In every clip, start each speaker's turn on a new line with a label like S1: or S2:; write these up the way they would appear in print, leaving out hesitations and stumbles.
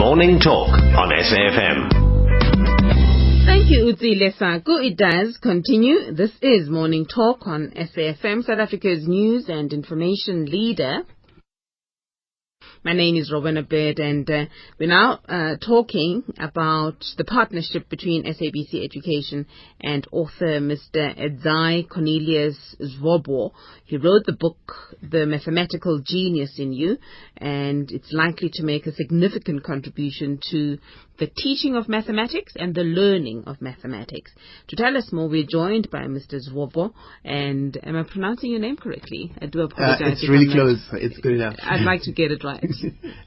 S1: Morning Talk on SAFM.
S2: Thank you, Edzai Zvobwo. It does continue. This is Morning Talk on SAFM, South Africa's news and information leader. My name is Rowena Baird, and we're now talking about the partnership between SABC Education and author Mr. Edzai Zvobwo. He wrote the book, The Mathematical Genius in You, and it's likely to make a significant contribution to the teaching of mathematics and the learning of mathematics. To tell us more, we're joined by Mr. Zvobwo, and am I pronouncing your name correctly? I do apologize.
S3: It's really close. It's good enough.
S2: I'd like to get it right.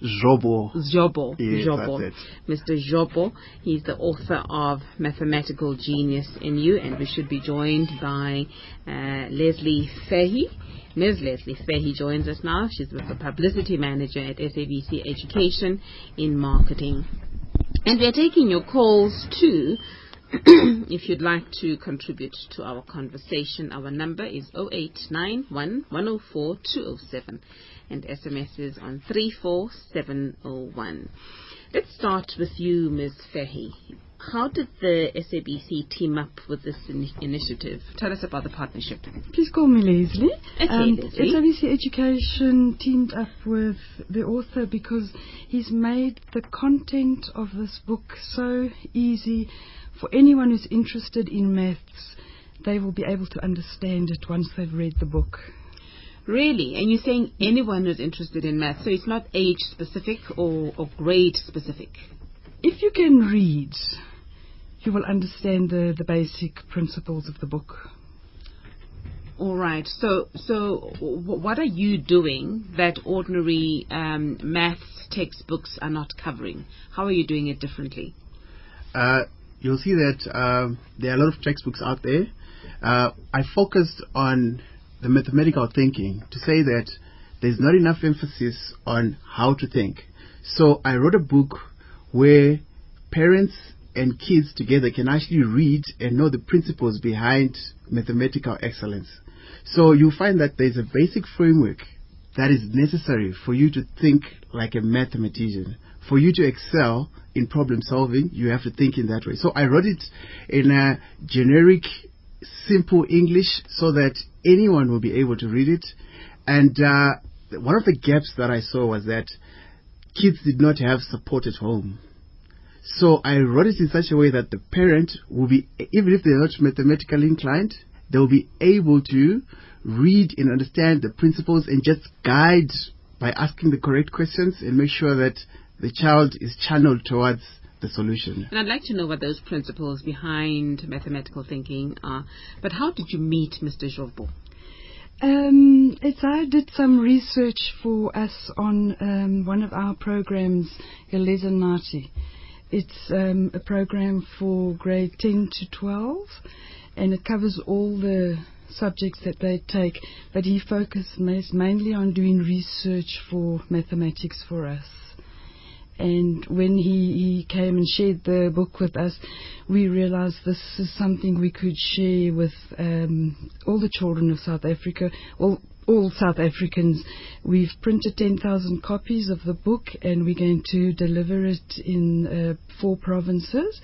S3: Zvobwo.
S2: Zvobwo.
S3: Yes,
S2: Zvobwo.
S3: that's it.
S2: Mr. Zvobwo. He's the author of Mathematical Genius in You, and we should be joined by Leslie Fahey. Ms. Leslie Fahey joins us now. She's the publicity manager at SABC Education in marketing. And we're taking your calls too. If you'd like to contribute to our conversation, our number is 0891 104 207 and SMS is on 34701. Let's start with you, Ms. Fahey. How did the SABC team up with this initiative? Tell us about the partnership.
S4: Please call me Leslie.
S2: Okay, Leslie.
S4: SABC Education teamed up with the author because he's made the content of this book so easy for anyone who's interested in maths. They will be able to understand it once they've read the book.
S2: Really? And you're saying anyone who's interested in maths, so it's not age specific or grade specific?
S4: If you can read, you will understand the basic principles of the book.
S2: All right. So what are you doing that ordinary maths textbooks are not covering? How are you doing it differently?
S3: You'll see that there are a lot of textbooks out there. I focused on the mathematical thinking to say that there's not enough emphasis on how to think. So I wrote a book where parents and kids together can actually read and know the principles behind mathematical excellence. So you find that there's a basic framework that is necessary for you to think like a mathematician. For you to excel in problem solving, you have to think in that way. So I wrote it in a generic, simple English so that anyone will be able to read it. And one of the gaps that I saw was that kids did not have support at home. So I wrote it in such a way that the parent will be, even if they're not mathematically inclined, they'll be able to read and understand the principles and just guide by asking the correct questions and make sure that the child is channeled towards the solution.
S2: And I'd like to know what those principles behind mathematical thinking are. But how did you meet Mr. Zvobwo?
S4: I did some research for us on one of our programs, Nati. It's a program for grade 10 to 12, and it covers all the subjects that they take, but he focused mainly on doing research for mathematics for us. And when he came and shared the book with us, we realized this is something we could share with all the children of South Africa, all South Africans. We've printed 10,000 copies of the book, and we're going to deliver it in 4 provinces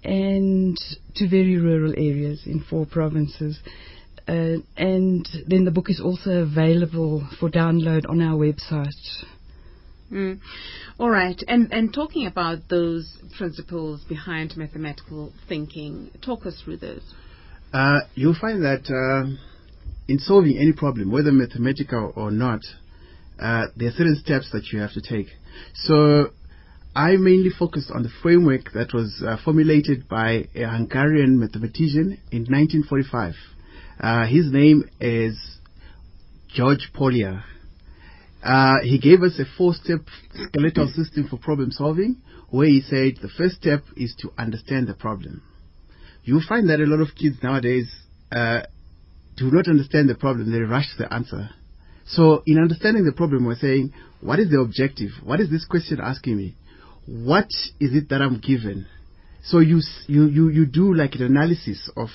S4: and to very rural areas in 4 provinces. And then the book is also available for download on our website.
S2: All right. And talking about those principles behind mathematical thinking, talk us through those.
S3: You'll find that in solving any problem, whether mathematical or not, there are certain steps that you have to take. So I mainly focused on the framework that was formulated by a Hungarian mathematician in 1945. His name is George Polya. He gave us a 4-step skeletal system for problem solving, where he said the first step is to understand the problem. You find that a lot of kids nowadays do not understand the problem, they rush the answer. So in understanding the problem, we're saying, what is the objective? What is this question asking me? What is it that I'm given? So you do like an analysis of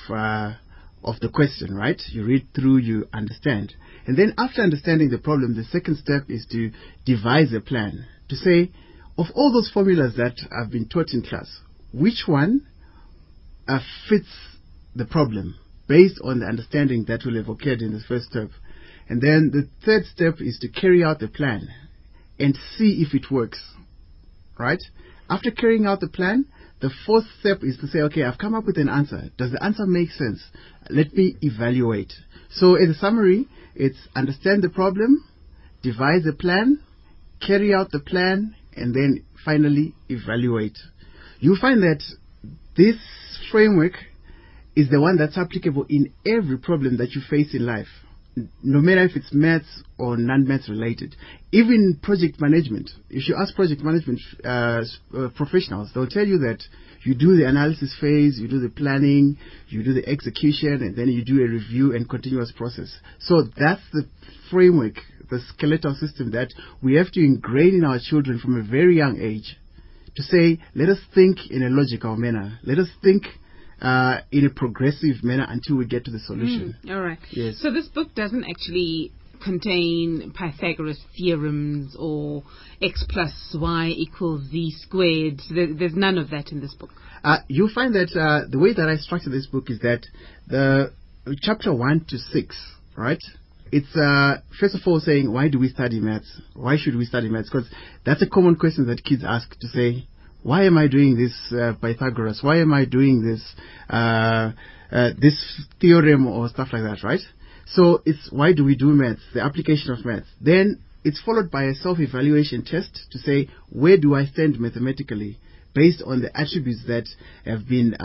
S3: the question, right? You read through, you understand. And then after understanding the problem, the second step is to devise a plan. To say, of all those formulas that have been taught in class, which one fits the problem based on the understanding that will have occurred in the first step. And then the third step is to carry out the plan and see if it works, right? After carrying out the plan, the fourth step is to say, okay, I've come up with an answer. Does the answer make sense? Let me evaluate. So in a summary, it's understand the problem, devise a plan, carry out the plan, and then finally evaluate. You find that this framework is the one that's applicable in every problem that you face in life, no matter if it's maths or non-maths related. Even project management. If you ask project management professionals, they'll tell you that you do the analysis phase, you do the planning, you do the execution, and then you do a review and continuous process. So that's the framework, the skeletal system that we have to ingrain in our children from a very young age, to say, let us think in a logical manner. Let us think in a progressive manner until we get to the solution.
S2: All right.
S3: Yes.
S2: So this book doesn't actually contain Pythagoras theorems or x plus y equals z squared. There's none of that in this book.
S3: You'll find that the way that I structured this book is that the chapter 1 to 6, right? It's first of all saying, why do we study maths? Why should we study maths? Because that's a common question that kids ask, to say, why am I doing this Pythagoras? Why am I doing this this theorem or stuff like that, right? So it's why do we do maths, the application of maths. Then it's followed by a self-evaluation test to say, where do I stand mathematically based on the attributes that have been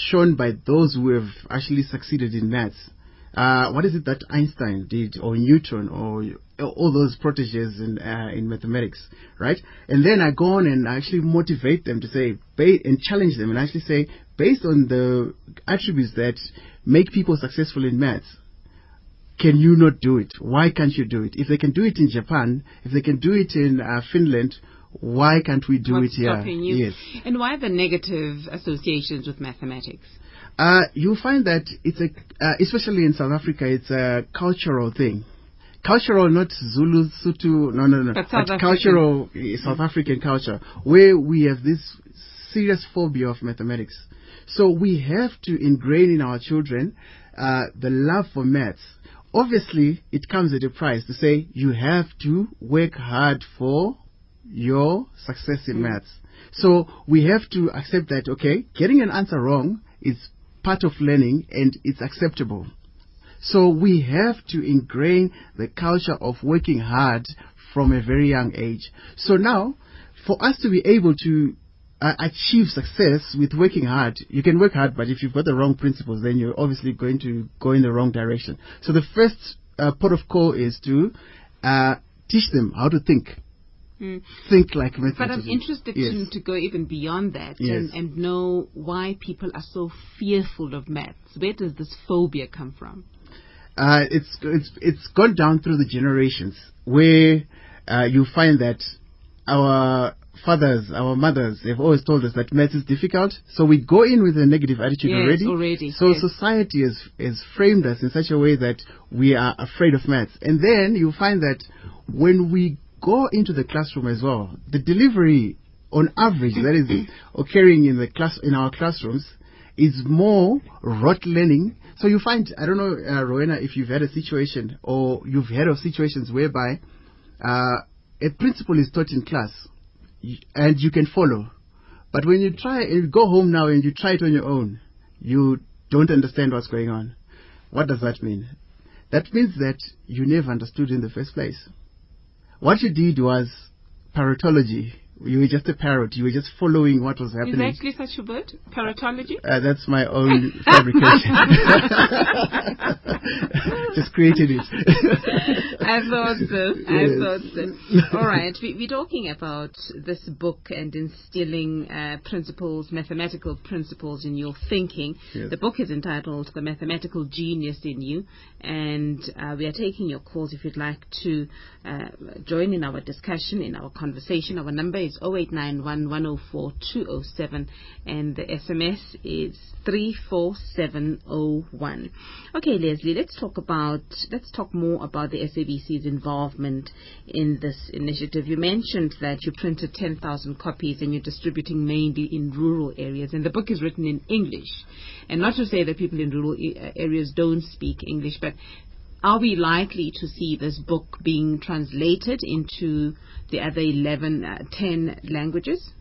S3: shown by those who have actually succeeded in maths. What is it that Einstein did, or Newton, or all those proteges in mathematics, right? And then I go on and actually motivate them to say, and challenge them and actually say, based on the attributes that make people successful in maths, can you not do it? Why can't you do it? If they can do it in Japan, if they can do it in Finland, why can't we do it here?
S2: Stopping you?
S3: Yes.
S2: And why the negative associations with mathematics?
S3: You'll find that it's especially in South Africa, it's a cultural thing. Cultural, not Zulu, Sutu, no.
S2: But
S3: cultural, South African culture, where we have this serious phobia of mathematics. So we have to ingrain in our children the love for maths. Obviously, it comes at a price, to say you have to work hard for your success in maths. So we have to accept that, okay, getting an answer wrong is part of learning and it's acceptable. So we have to ingrain the culture of working hard from a very young age. So now, for us to be able to achieve success with working hard, you can work hard, but if you've got the wrong principles, then you're obviously going to go in the wrong direction. So the first port of call is to teach them how to think. Think like mathematicians.
S2: But I'm interested to go even beyond that and know why people are so fearful of maths. Where does this phobia come from? It's
S3: gone down through the generations, where you find that our fathers, our mothers, they've always told us that maths is difficult. So we go in with a negative attitude already. So society has framed us in such a way that we are afraid of maths. And then you find that when we go into the classroom as well, the delivery on average that is occurring in our classrooms is more rote learning. So you find, I don't know, Rowena, if you've had a situation or you've heard of situations whereby a principle is taught in class and you can follow, but when you try and you go home now and you try it on your own, you don't understand what's going on. What does that mean? That means that you never understood in the first place. What you did was parrotology. You were just a parrot. You were just following what was happening.
S2: Is there actually such a word? Parrotology?
S3: That's my own fabrication. Just created it.
S2: I thought so. All right. We're talking about this book and instilling principles, mathematical principles in your thinking. Yes. The book is entitled The Mathematical Genius in You. And we are taking your calls if you'd like to join in our discussion, in our conversation. Our number is 0891 104 207 and the SMS is 34701. Okay, Leslie, let's talk more about the SABC SABC's involvement in this initiative. You mentioned that you printed 10,000 copies and you're distributing mainly in rural areas, and the book is written in English. And not to say that people in rural areas don't speak English, but are we likely to see this book being translated into the other 10 languages?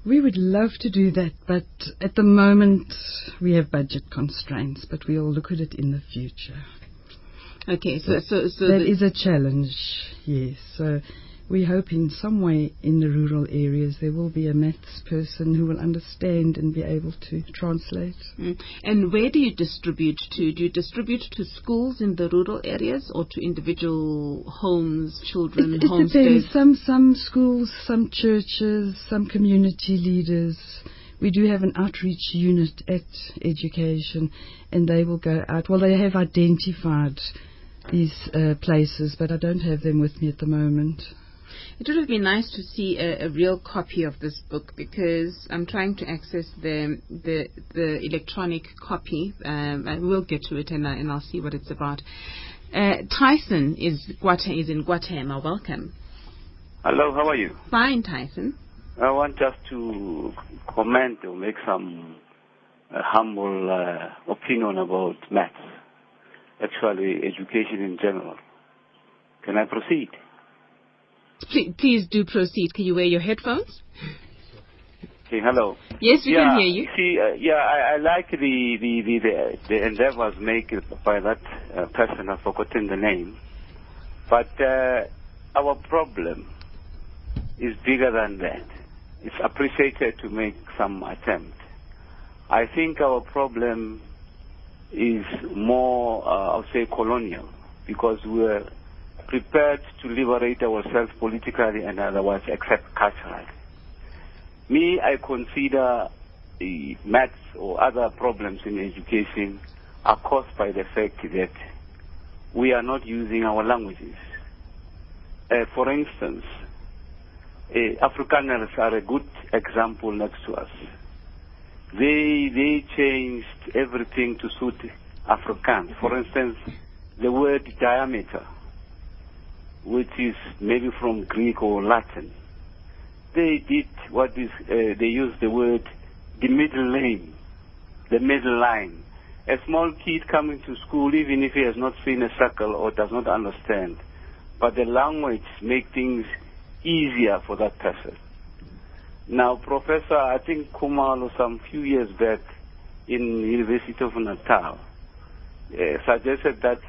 S4: We would love to do that, but at the moment we have budget constraints, but we'll look at it in the future.
S2: Okay, so
S4: that is a challenge, yes. So we hope in some way in the rural areas there will be a maths person who will understand and be able to translate.
S2: And where do you distribute to? Do you distribute to schools in the rural areas or to individual homes, children,
S4: it
S2: homesteads?
S4: Depends. Some schools, some churches, some community leaders. We do have an outreach unit at Education, and they will go out. Well, they have identified these places, but I don't have them with me at the moment.
S2: It would have been nice to see a real copy of this book, because I'm trying to access the electronic copy. I will get to it and I'll see what it's about. Tyson is in Guatemala. Welcome.
S5: Hello, how are you?
S2: Fine, Tyson.
S5: I want just to comment or make some humble opinion about maths, actually education in general. Can I proceed?
S2: Please do proceed. Can you wear your headphones?
S5: Okay, hello.
S2: Yes, we can hear you.
S5: See, I like the endeavors made by that person. I've forgotten the name. But our problem is bigger than that. It's appreciated to make some attempt. I think our problem is more, I'll say, colonial, because we're prepared to liberate ourselves politically and otherwise except culturally. Me, I consider the maths or other problems in education are caused by the fact that we are not using our languages. For instance, Afrikaners are a good example next to us. They changed everything to suit Afrikaans. For instance, the word diameter, which is maybe from Greek or Latin. They did what is, they used the word, the middle name, the middle line. A small kid coming to school, even if he has not seen a circle or does not understand, but the language makes things easier for that person. Now, Professor, I think Kumalo, some few years back in University of Natal, suggested that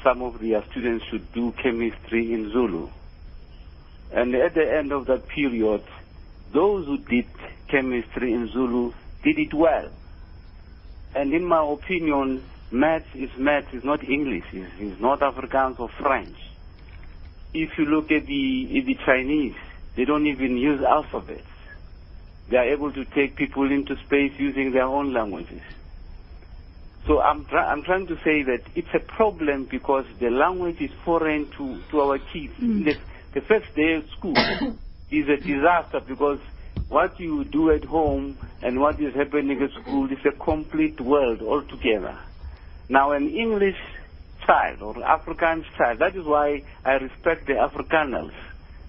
S5: some of their students should do chemistry in Zulu. And at the end of that period, those who did chemistry in Zulu did it well. And in my opinion, maths is not English, it's not Afrikaans or French. If you look at the Chinese, they don't even use alphabets. They are able to take people into space using their own languages. So I'm trying to say that it's a problem because the language is foreign to our kids. The first day of school is a disaster because what you do at home and what is happening at school is a complete world altogether. Now, an English child or Afrikaans child, that is why I respect the Afrikaners.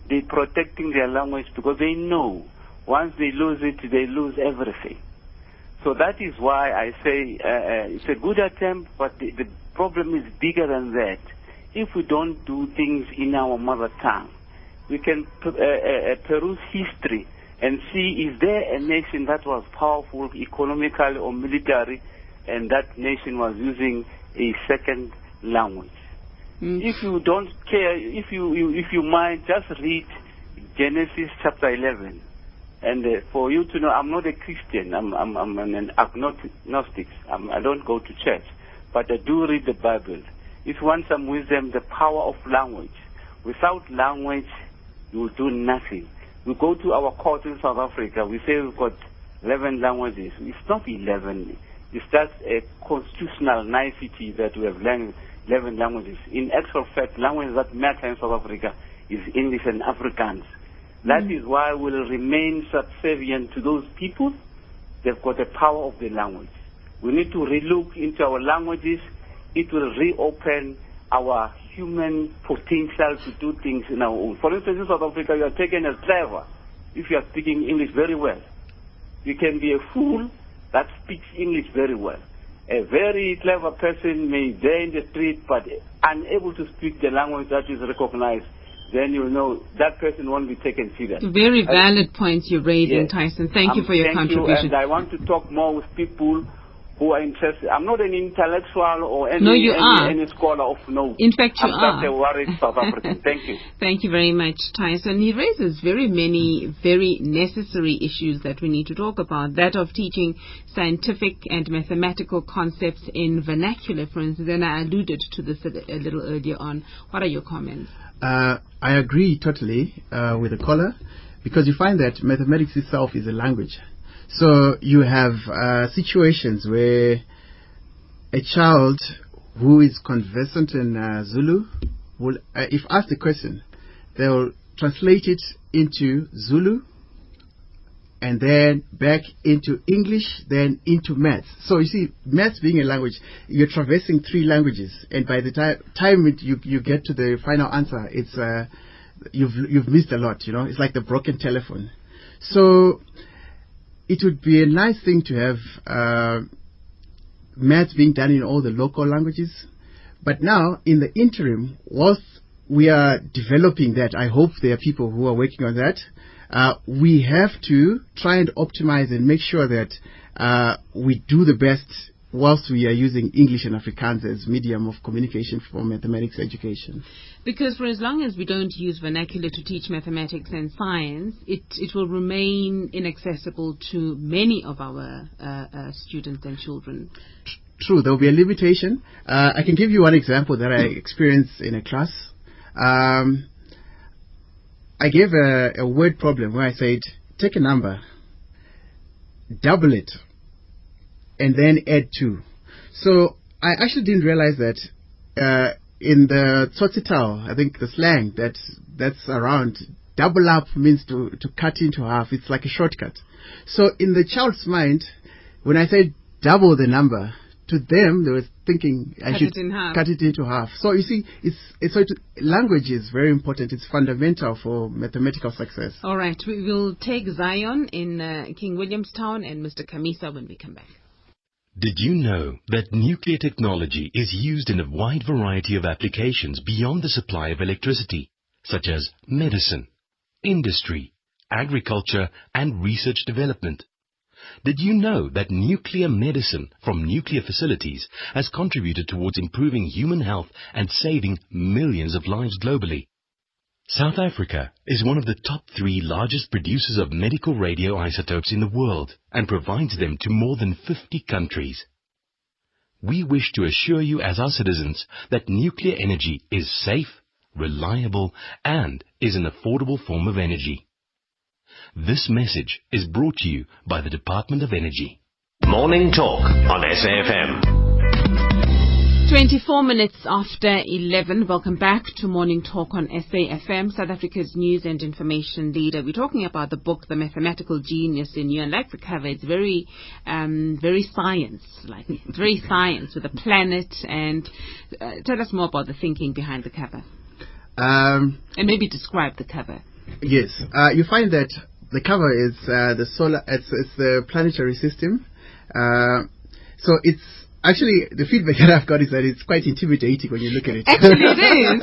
S5: They're protecting their language because they know once they lose it, they lose everything. So that is why I say it's a good attempt, but the problem is bigger than that. If we don't do things in our mother tongue, we can peruse history and see is there a nation that was powerful economically or military, and that nation was using a second language. If you don't care, if you mind, just read Genesis chapter 11. And for you to know, I'm not a Christian. I'm an agnostic. I don't go to church, but I do read the Bible. If you want some wisdom, the power of language. Without language, you will do nothing. We go to our court in South Africa. We say we've got 11 languages. It's not 11. It's just a constitutional nicety that we have 11 languages. In actual fact, languages that matter in South Africa is English and Afrikaans. That is why we'll remain subservient to those people. They've got the power of the language. We need to relook into our languages. It will reopen our human potential to do things in our own. For instance, in South Africa, you are taken as clever if you are speaking English very well. You can be a fool that speaks English very well. A very clever person may be there in the street but unable to speak the language that is recognized. Then you know that person won't be taken seriously.
S2: Very valid points you're raising,
S5: Yes.
S2: Tyson. Thank you for your
S5: Thank
S2: contribution.
S5: you, and I want to talk more with people who are interested. I'm not an intellectual or any,
S2: No, you are.
S5: any scholar of no.
S2: In fact, you
S5: I'm
S2: are.
S5: just a worried South African. Thank you.
S2: Thank you very much, Tyson. He raises very many very necessary issues that we need to talk about. That of teaching scientific and mathematical concepts in vernacular, for instance. And I alluded to this a little earlier on. What are your comments?
S3: I agree totally with the caller, because you find that mathematics itself is a language. So you have situations where a child who is conversant in Zulu will, if asked the question, they will translate it into Zulu and then back into English, then into maths. So you see, maths being a language, you're traversing 3 languages, and by the time you get to the final answer, it's you've missed a lot. You know, it's like the broken telephone. So it would be a nice thing to have maths being done in all the local languages. But now, in the interim, whilst we are developing that, I hope there are people who are working on that. We have to try and optimize and make sure that we do the best whilst we are using English and Afrikaans as medium of communication for mathematics education.
S2: Because for as long as we don't use vernacular to teach mathematics and science, it will remain inaccessible to many of our students and children.
S3: True, there will be a limitation. I can give you one example that I experienced in a class. I gave a word problem where I said, take a number, double it, and then add 2. So I actually didn't realize that in the Tsotsitaal, I think the slang that's around, double up means to cut into half. It's like a shortcut. So in the child's mind, when I said double the number, to them they were thinking I should cut it into half. So you see, language is very important. It's fundamental for mathematical success.
S2: All right, we will take Zion in King Williamstown and Mr. Kamisa when we come back.
S1: Did you know that nuclear technology is used in a wide variety of applications beyond the supply of electricity, such as medicine, industry, agriculture, and research development? Did you know that nuclear medicine from nuclear facilities has contributed towards improving human health and saving millions of lives globally? South Africa is one of the top 3 largest producers of medical radioisotopes in the world and provides them to more than 50 countries. We wish to assure you as our citizens that nuclear energy is safe, reliable, and is an affordable form of energy. This message is brought to you by the Department of Energy.
S6: Morning Talk on SAFM.
S2: 24 minutes after 11. Welcome back to Morning Talk on SAFM, South Africa's news and information leader. We're talking about the book, The Mathematical Genius in You. And like the cover, it's very science, it's very science with a planet. And tell us more about the thinking behind the cover. And maybe describe the cover.
S3: Yes. You find that the cover is it's the planetary system. So it's actually, the feedback that I've got is that it's quite intimidating when you look at it.
S2: Actually, it is.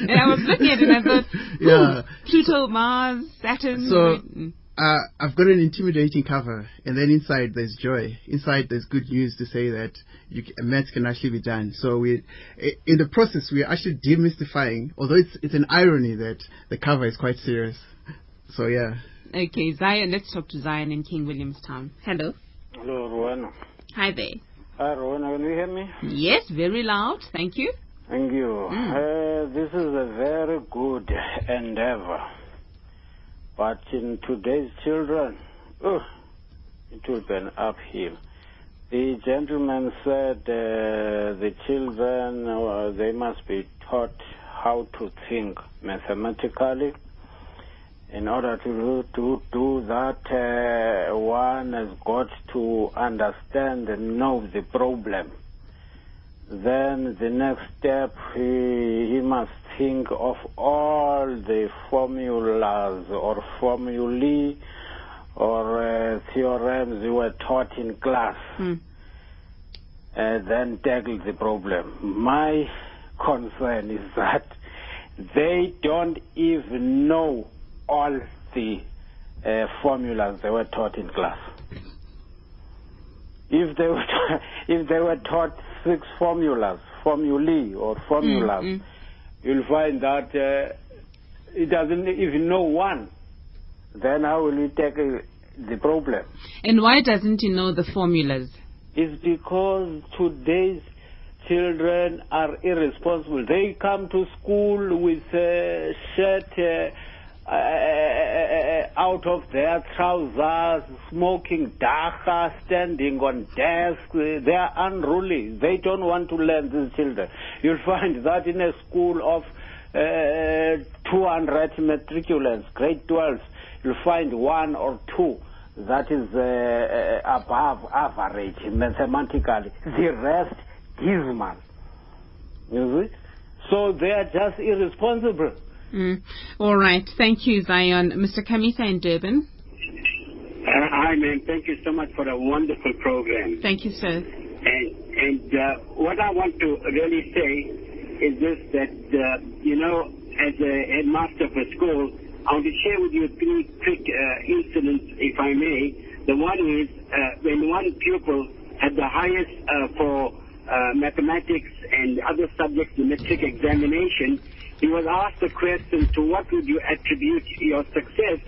S2: And I was looking at it and I thought, yeah, Pluto, Mars, Saturn.
S3: So I've got an intimidating cover, and then inside there's joy. Inside there's good news to say that maths can actually be done. So in the process, we're actually demystifying, although it's an irony that the cover is quite serious. So yeah.
S2: Okay, Zion, let's talk to Zion in King Williamstown. Hello.
S7: Hello, Rowena.
S2: Hi there.
S7: Hi, Rowena, can you hear me?
S2: Yes, very loud. Thank you.
S7: Thank you. This is a very good endeavor. But in today's children, it will be an uphill. The gentleman said the children, they must be taught how to think mathematically. In order to do that, one has got to understand and know the problem. then the next step, he must think of all the formulas or formulae or theorems you were taught in class, and then tackle the problem. My concern is that they don't even know all the formulas they were taught in class. If they were taught 6 formulae or formulas, you'll find that it doesn't even know one. Then how will we tackle the problem?
S2: And why doesn't he know the formulas?
S7: It's because today's children are irresponsible. They come to school with a shirt out of their trousers, smoking dacha, standing on desks. They are unruly. They don't want to learn, these children. You'll find that in a school of 200 matriculants, grade 12s, you'll find 1 or 2 that is above average mathematically. The rest, dismal. You see? So they are just irresponsible.
S2: All right. Thank you, Zion. Mr. Kamisa in Durban.
S8: Hi, ma'am. Thank you so much for a wonderful program.
S2: Thank you, sir.
S8: And what I want to really say is this, that, you know, as a headmaster of a school, I want to share with you 3 quick incidents, if I may. The one is when one pupil had the highest for mathematics and other subjects in matric examination, he was asked the question, to what would you attribute your success?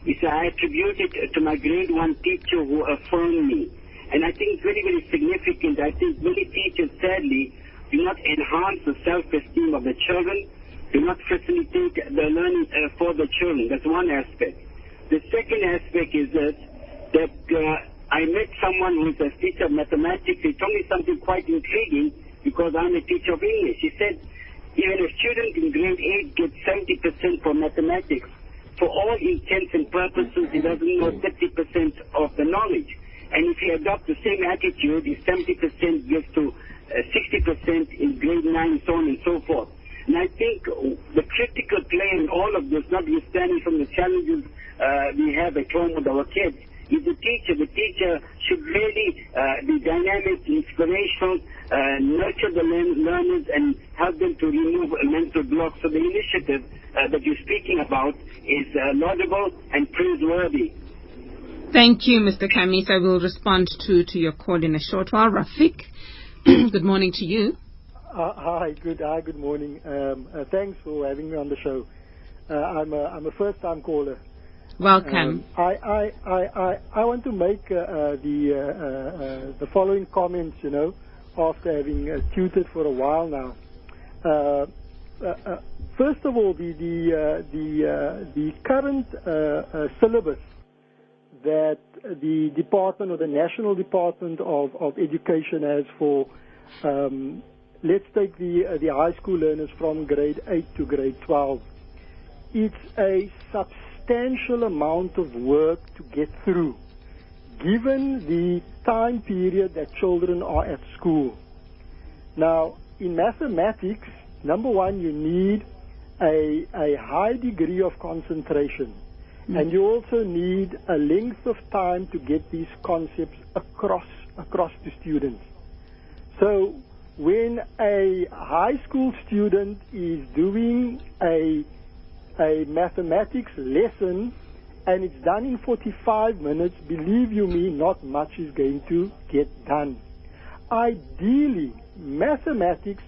S8: He said, I attribute it to my grade 1 teacher who affirmed me. And I think it's very, very significant. I think many teachers, sadly, do not enhance the self-esteem of the children, do not facilitate the learning for the children. That's one aspect. The second aspect is that I met someone who is a teacher of mathematics. He told me something quite intriguing, because I'm a teacher of English. He said, even a student in grade 8 gets 70% for mathematics. For all intents and purposes, he doesn't know 30% of the knowledge. And if he adopts the same attitude, his 70% gets to 60% in grade 9, so on and so forth. And I think the critical play in all of this, notwithstanding from the challenges we have at home with our kids, is the teacher. The teacher should really be dynamic, inspirational, nurture the learners and help them to remove mental blocks. So the initiative that you're speaking about is laudable and praiseworthy.
S2: Thank you, Mr. Kamis. I will respond to your call in a short while. Rafik, good morning to you.
S9: Hi, good morning. Thanks for having me on the show. I'm a first-time caller.
S2: Welcome.
S9: I want to make the following comments, you know, after having tutored for a while now. First of all, the current syllabus that the department or the National Department of Education has for, let's take the high school learners from grade 8 to grade 12. It's a substantial amount of work to get through, given the time period that children are at school. Now, in mathematics, number one, you need a high degree of concentration. And you also need a length of time to get these concepts across to students. So when a high school student is doing a mathematics lesson and it's done in 45 minutes, believe you me, not much is going to get done. Ideally, mathematics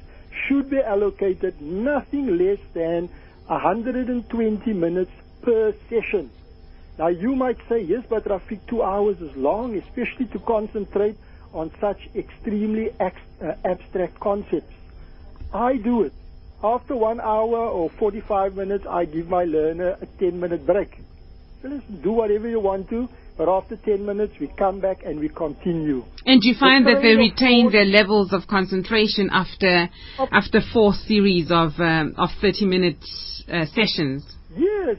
S9: should be allocated nothing less than 120 minutes per session. Now you might say, yes, but Rafiq, 2 hours is long, especially to concentrate on such extremely abstract concepts. I do it. After 1 hour or 45 minutes, I give my learner a 10-minute break. So let's do whatever you want to, but after 10 minutes, we come back and we continue.
S2: And do you find that they retain their levels of concentration after 4 series of 30-minute sessions?
S9: Yes.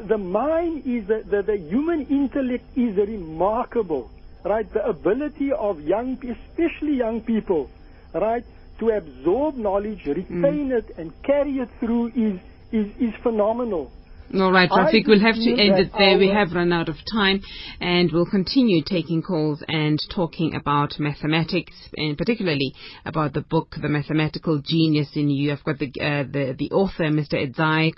S9: The mind is the human intellect is remarkable. right, the ability of especially young people, right, to absorb knowledge, retain it, and carry it through is phenomenal.
S2: All right, Rafiq, we'll have to end it there. We have run out of time, and we'll continue taking calls and talking about mathematics, and particularly about the book, The Mathematical Genius in You. I've got the author, Mr. Edzai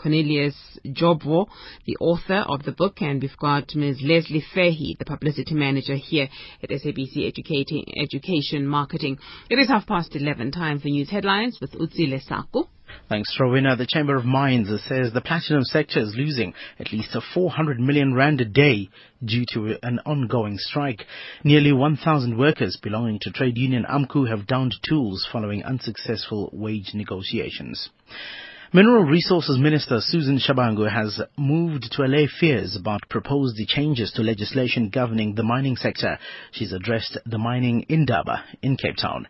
S2: Zvobwo, the author of the book, and we've got Ms. Leslie Fahy, the publicity manager here at SABC Education Marketing. It is 11:30. Time for news headlines with Edzai Zvobwo.
S10: Thanks, Rowena. The Chamber of Mines says the platinum sector is losing at least 400 million rand a day due to an ongoing strike. Nearly 1,000 workers belonging to trade union AMCU have downed tools following unsuccessful wage negotiations. Mineral Resources Minister Susan Shabangu has moved to allay fears about proposed changes to legislation governing the mining sector. She's addressed the mining Indaba in Cape Town.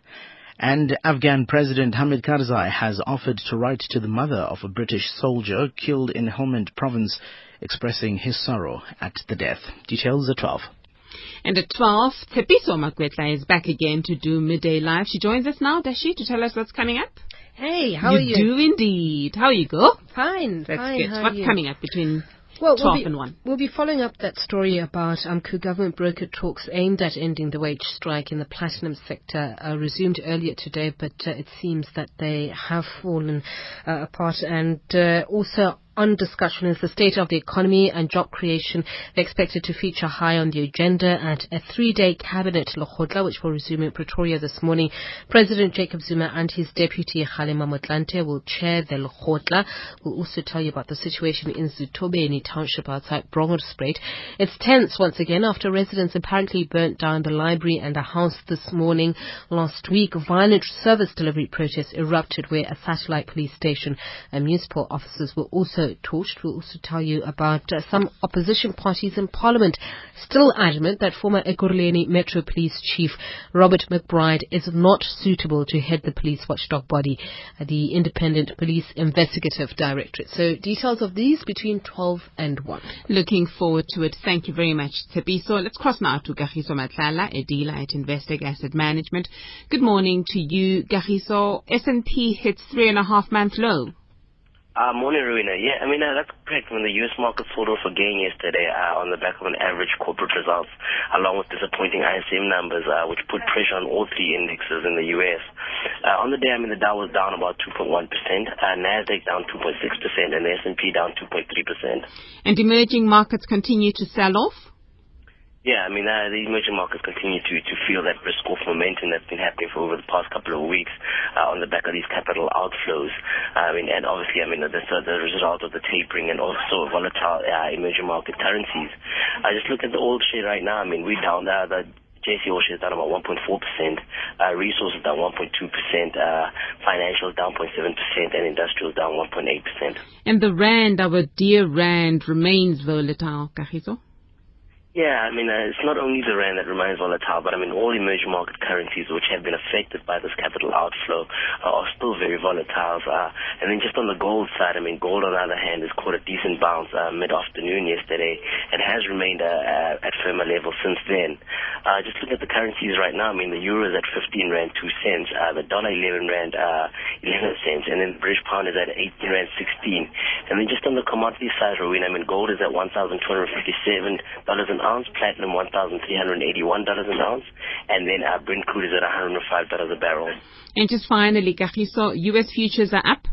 S10: And Afghan President Hamid Karzai has offered to write to the mother of a British soldier killed in Helmand province, expressing his sorrow at the death. Details at 12.
S2: And at 12, Tepiso Makwetla is back again to do Midday Live. She joins us now, does she, to tell us what's coming up?
S11: Hey, how are you?
S2: You do indeed. How you go?
S11: Fine,
S2: That's
S11: fine.
S2: good. What's coming up between 12 and 1?
S11: We'll be following up that story about AMCU government broker talks aimed at ending the wage strike in the platinum sector resumed earlier today, but it seems that they have fallen apart. And also on discussion is the state of the economy and job creation. They're expected to feature high on the agenda at a 3-day cabinet Lekgotla, which will resume in Pretoria this morning. President Jacob Zuma and his deputy Kgalema Motlanthe will chair the Lekgotla. We'll also tell you about the situation in Zutobeni township outside Bronkhorstspruit. It's tense once again after residents apparently burnt down the library and a house this morning. Last week, violent service delivery protests erupted where a satellite police station and municipal officers were also torched. We'll also tell you about some opposition parties in Parliament still adamant that former Ekurhuleni Metro Police Chief Robert McBride is not suitable to head the police watchdog body, the Independent Police Investigative Directorate. So details of these between 12 and 1.
S2: Looking forward to it. Thank you very much, Tepiso. Let's cross now to Gagiso Matlala, a dealer at Investec Asset Management. Good morning to you, Gagiso. S&P hits 3.5-month low.
S12: Morning, Rowena. Yeah, I mean, that's correct. When the U.S. market sold off again yesterday on the back of an average corporate results, along with disappointing ISM numbers, which put pressure on all three indexes in the U.S. On the day, I mean, the Dow was down about 2.1%, NASDAQ down 2.6%, and the S&P down 2.3%.
S2: And emerging markets continue to sell off?
S12: Yeah, I mean, the emerging markets continue to feel that risk-off momentum that's been happening for over the past couple of weeks on the back of these capital outflows. I mean, and obviously, I mean, the result of the tapering and also volatile emerging market currencies. I just look at the oil share right now. I mean, we're down, the JC oil share is down about 1.4%, resources down 1.2%, financials down 0.7%, and industrials down 1.8%.
S2: And the rand, our dear rand, remains volatile, Kagiso?
S12: Yeah, I mean, it's not only the rand that remains volatile, but I mean, all emerging market currencies which have been affected by this capital outflow are still very volatile. And then just on the gold side, I mean, gold on the other hand has caught a decent bounce mid-afternoon yesterday and has remained at firmer levels since then. Just look at the currencies right now. I mean, the euro is at 15 rand 2 cents, the dollar 11 rand 11 cents, and then the British pound is at 18 rand 16. And then just on the commodity side, Rowena, I mean, gold is at $1,257 an ounce, platinum $1,381 an ounce, and then Brent crude is at $105 a barrel.
S2: And just finally, Kagiso, U.S. futures are up?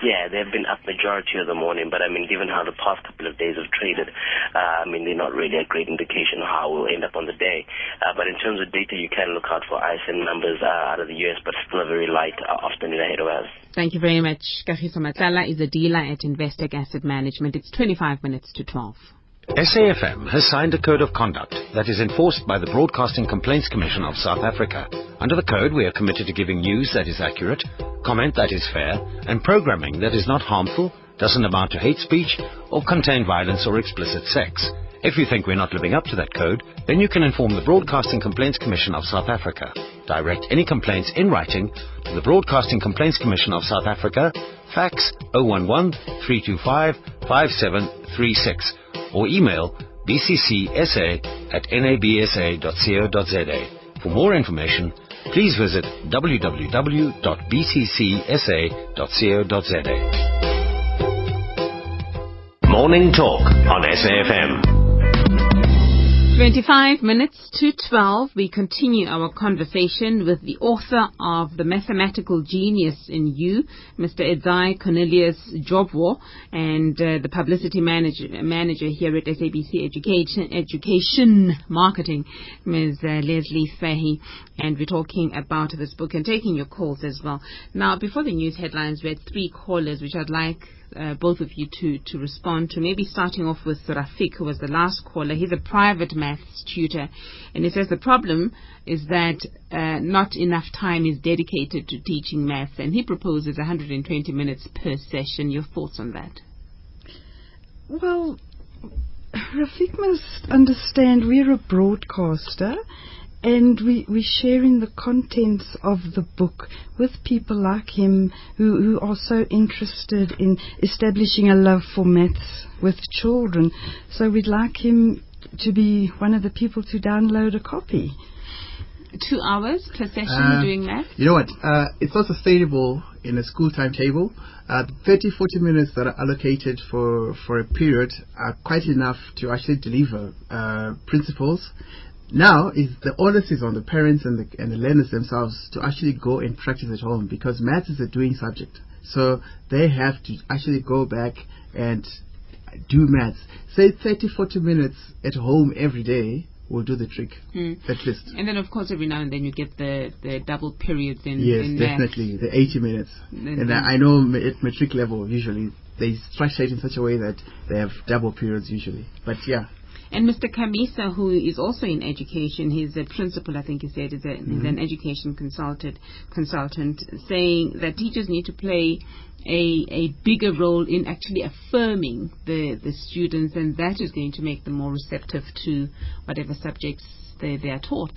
S12: Yeah, they've been up majority of the morning, but I mean, given how the past couple of days have traded, I mean, they're not really a great indication of how we'll end up on the day. But in terms of data, you can look out for ISM numbers out of the U.S., but still a very light afternoon ahead of us.
S2: Thank you very much. Kagiso Matlala is a dealer at Investec Asset Management. It's 25 minutes to 12.
S1: SAFM has signed a code of conduct that is enforced by the Broadcasting Complaints Commission of South Africa. Under the code, we are committed to giving news that is accurate, comment that is fair, and programming that is not harmful, doesn't amount to hate speech, or contain violence or explicit sex. If you think we're not living up to that code, then you can inform the Broadcasting Complaints Commission of South Africa. Direct any complaints in writing to the Broadcasting Complaints Commission of South Africa, fax 011 325 5736, or email
S6: bccsa@nabsa.co.za. For more information, please visit www.bccsa.co.za. Morning Talk on SAFM.
S2: 25 minutes to 12, we continue our conversation with the author of The Mathematical Genius in You, Mr. Edzai Zvobwo, and the publicity manager here at SABC Education Marketing, Ms. Leslie Fahy. And we're talking about this book and taking your calls as well. Now, before the news headlines, we had 3 callers, which I'd like both of you to respond to. Maybe starting off with Rafik, who was the last caller. He's a private maths tutor, and he says the problem is that not enough time is dedicated to teaching maths, and he proposes 120 minutes per session. Your thoughts on that?
S4: Well, Rafik must understand we're a broadcaster, and we're sharing the contents of the book with people like him who are so interested in establishing a love for maths with children. So we'd like him to be one of the people to download a copy.
S2: 2 hours per session doing maths?
S3: You know what? It's not sustainable in a school timetable. 30-40 minutes that are allocated for a period are quite enough to actually deliver principles. Now, the onus is on the parents and the learners themselves to actually go and practice at home, because maths is a doing subject. So they have to actually go back and do maths. Say 30-40 minutes at home every day will do the trick, at least.
S2: And then, of course, every now and then you get the double periods in
S3: Yes,
S2: in
S3: definitely,
S2: maths.
S3: the 80 minutes. And I know at matric level, usually, they structure it in such a way that they have double periods usually. But yeah.
S2: And Mr. Kamisa, who is also in education, he's a principal, I think he said, he's an education consultant, saying that teachers need to play a bigger role in actually affirming the students, and that is going to make them more receptive to whatever subjects they are taught.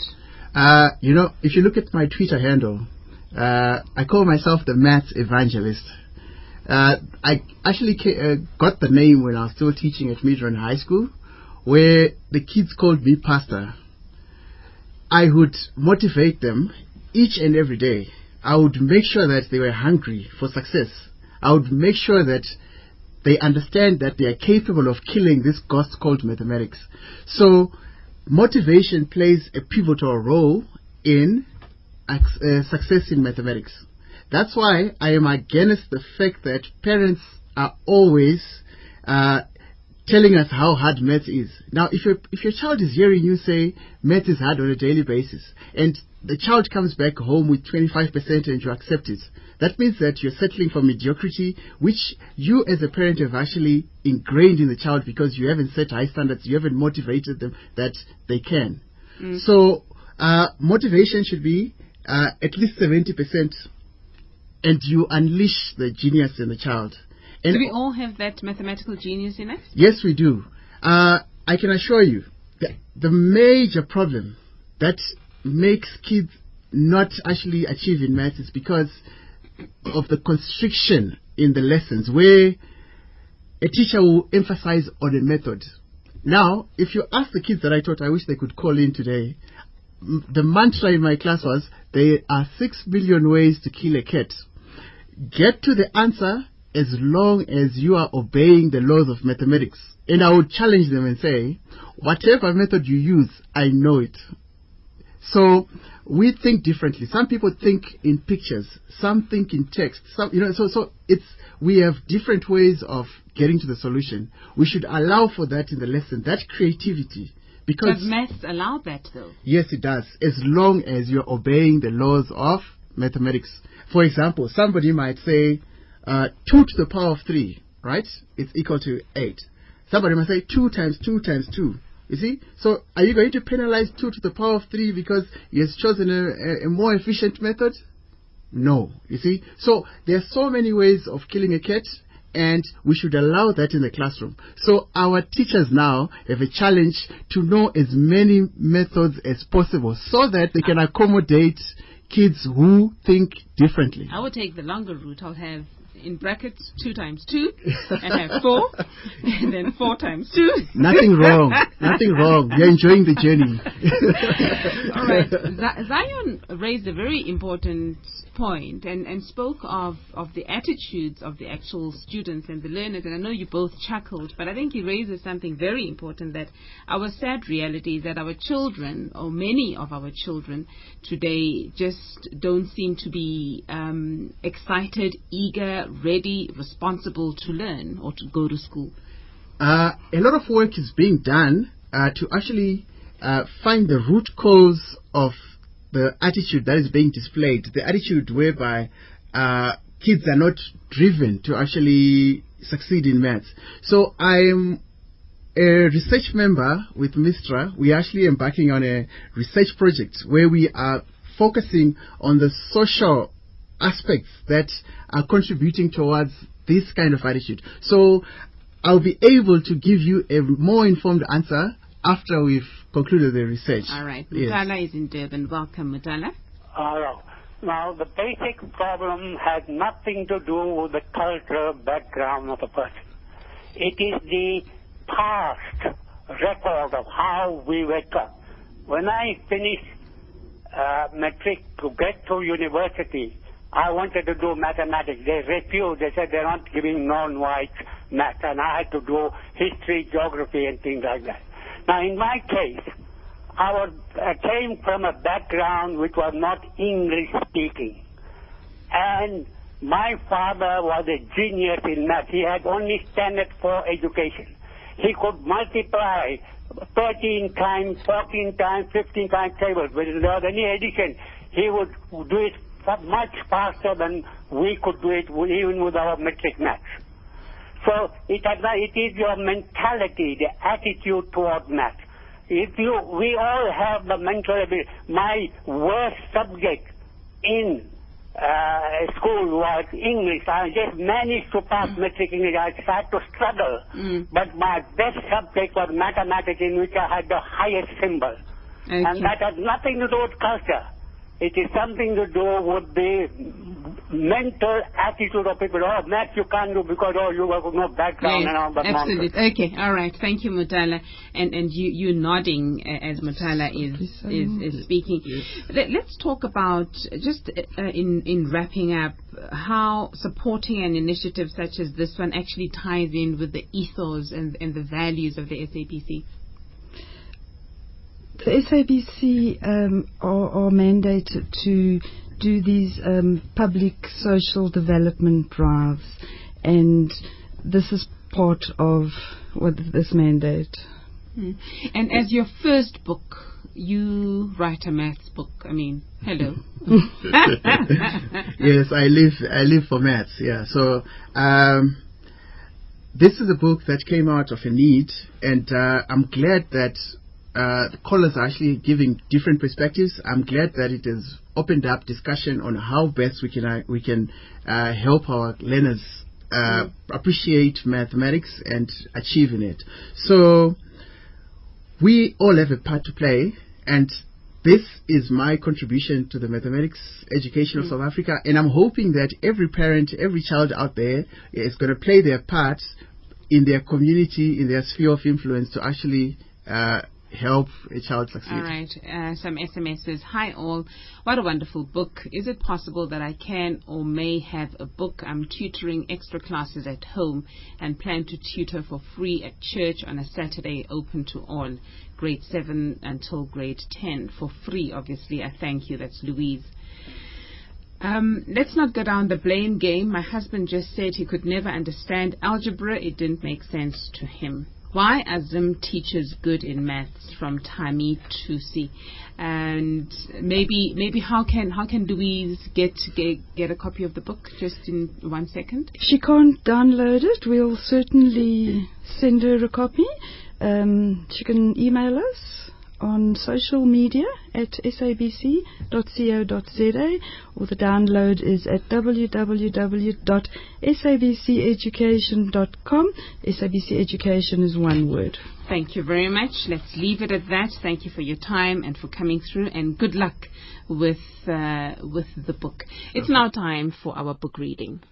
S3: You know, if you look at my Twitter handle, I call myself the maths evangelist. I actually got the name when I was still teaching at Midrand High School, where the kids called me pastor. I would motivate them each and every day. I would make sure that they were hungry for success. I would make sure that they understand that they are capable of killing this ghost called mathematics. So motivation plays a pivotal role in success in mathematics. That's why I am against the fact that parents are always telling us how hard math is. Now, if your child is hearing you say math is hard on a daily basis, and the child comes back home with 25% and you accept it, that means that you're settling for mediocrity, which you as a parent have actually ingrained in the child because you haven't set high standards, you haven't motivated them that they can. So motivation should be at least 70%, and you unleash the genius in the child. And
S2: do we all have that mathematical genius in us?
S3: Yes, we do. I can assure you that the major problem that makes kids not actually achieve in maths is because of the constriction in the lessons, where a teacher will emphasize on a method. Now, if you ask the kids that I taught, I wish they could call in today, the mantra in my class was, there are 6 billion ways to kill a cat. Get to the answer as long as you are obeying the laws of mathematics. And I would challenge them and say, whatever method you use, I know it. So we think differently. Some people think in pictures, some think in text. So we have different ways of getting to the solution. We should allow for that in the lesson, that creativity. Because
S2: does maths allow that, though?
S3: Yes, it does, as long as you're obeying the laws of mathematics. For example, somebody might say 2 to the power of 3, right? It's equal to 8. Somebody might say 2 times 2 times 2. You see? So are you going to penalize 2 to the power of 3 because he has chosen a more efficient method? No. You see? So there are so many ways of killing a cat, and we should allow that in the classroom. So our teachers now have a challenge to know as many methods as possible so that they can accommodate kids who think differently.
S2: I would take the longer route. I'll have in brackets 2 times 2, and have 4, and then 4 times 2.
S3: Nothing wrong. Nothing wrong. You're enjoying the journey.
S2: All right. Zion raised a very important point and spoke of the attitudes of the actual students and the learners, and I know you both chuckled, but I think he raises something very important, that our sad reality is that our children, or many of our children today, just don't seem to be excited, eager, ready, responsible to learn or to go to school.
S3: A lot of work is being done to actually find the root cause of the attitude that is being displayed, the attitude whereby kids are not driven to actually succeed in maths. So I'm a research member with Mistra. We're actually embarking on a research project where we are focusing on the social aspects that are contributing towards this kind of attitude. So I'll be able to give you a more informed answer after we've concluded the research.
S2: All right.
S3: Yes.
S2: Mutala is in Durban. Welcome, Mutala.
S13: Now, the basic problem has nothing to do with the cultural background of the person. It is the past record of how we were taught. When I finished matric to get to university, I wanted to do mathematics. They refused. They said they're not giving non-white math, and I had to do history, geography, and things like that. Now, in my case, I came from a background which was not English-speaking. And my father was a genius in math. He had only standard 4 education. He could multiply 13 times, 14 times, 15 times tables. When there was any addition, he would do it much faster than we could do it, even with our metric maths. So it is your mentality, the attitude toward math. We all have the mental ability. My worst subject in school was English. I just managed to pass metric English. I started to struggle. But my best subject was mathematics, in which I had the highest symbol. Okay. And that has nothing to do with culture. It is something to do with the mental attitude of people. Oh, math you can't do because you have no background and all that nonsense.
S2: Absolutely. Okay, all right. Thank you, Mutala. And you nodding as Mutala is speaking. Let's talk about, just in wrapping up, how supporting an initiative such as this one actually ties in with the ethos and the values of the SABC.
S4: The SABC are mandated to do these public social development drives, and this is part of this mandate.
S2: And as your first book, you write a maths book. I mean, hello.
S3: Yes, I live for maths. Yeah, so this is a book that came out of a need, and I'm glad that the callers are actually giving different perspectives. I'm glad that it has opened up discussion on how best we can help our learners appreciate mathematics and achieve in it. So we all have a part to play, and this is my contribution to the mathematics education of South Africa, and I'm hoping that every parent, every child out there is going to play their part in their community, in their sphere of influence, to actually help a child succeed.
S2: All right. Some SMSs. Hi all. What a wonderful book. Is it possible that I can or may have a book? I'm tutoring extra classes at home and plan to tutor for free at church on a Saturday, open to all. Grade 7 until grade 10 for free, obviously. I thank you. That's Louise. Let's not go down the blame game. My husband just said he could never understand algebra. It didn't make sense to him. Why are Zim teachers good in maths? From Tami Tusi. And maybe how can Louise get a copy of the book? Just in 1 second.
S4: If she can't download it, we'll certainly send her a copy. She can email us on social media at sabc.co.za, or the download is at www.sabceducation.com. SABC Education is one word.
S2: Thank you very much. Let's leave it at that. Thank you for your time and for coming through, and good luck with the book. It's now time for our book reading.